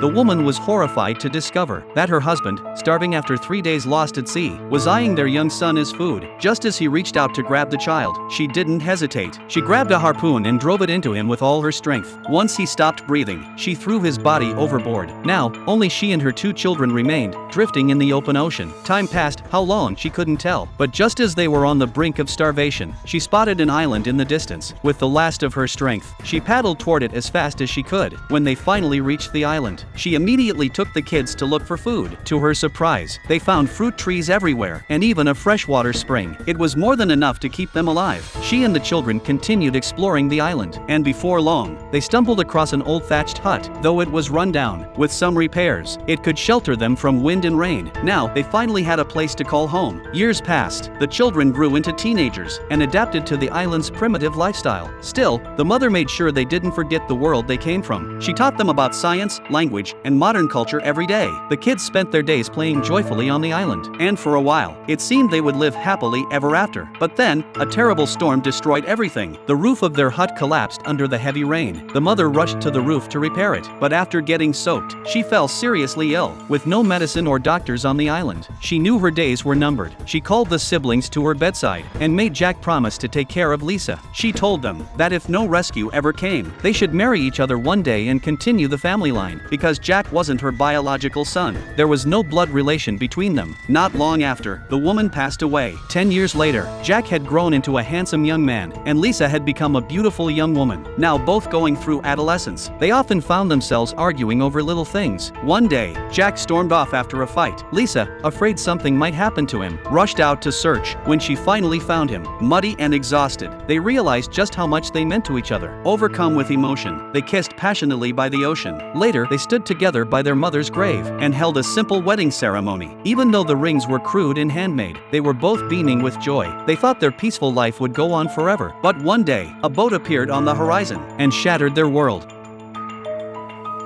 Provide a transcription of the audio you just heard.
The woman was horrified to discover that her husband, starving after 3 days lost at sea, was eyeing their young son as food. Just as he reached out to grab the child, she didn't hesitate. She grabbed a harpoon and drove it into him with all her strength. Once he stopped breathing, she threw his body overboard. Now, only she and her 2 children remained, drifting in the open ocean. Time passed, how long she couldn't tell. But just as they were on the brink of starvation, she spotted an island in the distance. With the last of her strength, she paddled toward it as fast as she could. When they finally reached the island, she immediately took the kids to look for food. To her surprise, they found fruit trees everywhere, and even a freshwater spring. It was more than enough to keep them alive. She and the children continued exploring the island, and before long, they stumbled across an old thatched hut. Though it was run down, with some repairs, it could shelter them from wind and rain. Now, they finally had a place to call home. Years passed, the children grew into teenagers, and adapted to the island's primitive lifestyle. Still, the mother made sure they didn't forget the world they came from. She taught them about science, language, and modern culture every day. The kids spent their days playing joyfully on the island, and for a while, it seemed they would live happily ever after. But then, a terrible storm destroyed everything. The roof of their hut collapsed under the heavy rain. The mother rushed to the roof to repair it, but after getting soaked, she fell seriously ill. With no medicine or doctors on the island, she knew her days were numbered. She called the siblings to her bedside, and made Jack promise to take care of Lisa. She told them that if no rescue ever came, they should marry each other one day and continue the family line, because Jack wasn't her biological son. There was no blood relation between them. Not long after, the woman passed away. 10 years later, Jack had grown into a handsome young man, and Lisa had become a beautiful young woman. Now both going through adolescence, they often found themselves arguing over little things. One day, Jack stormed off after a fight. Lisa, afraid something might happen to him, rushed out to search. When she finally found him, muddy and exhausted, they realized just how much they meant to each other. Overcome with emotion, they kissed passionately by the ocean. Later, they stood together by their mother's grave and held a simple wedding ceremony. Even though the rings were crude and handmade, they were both beaming with joy. They thought their peaceful life would go on forever. But one day, a boat appeared on the horizon and shattered their world.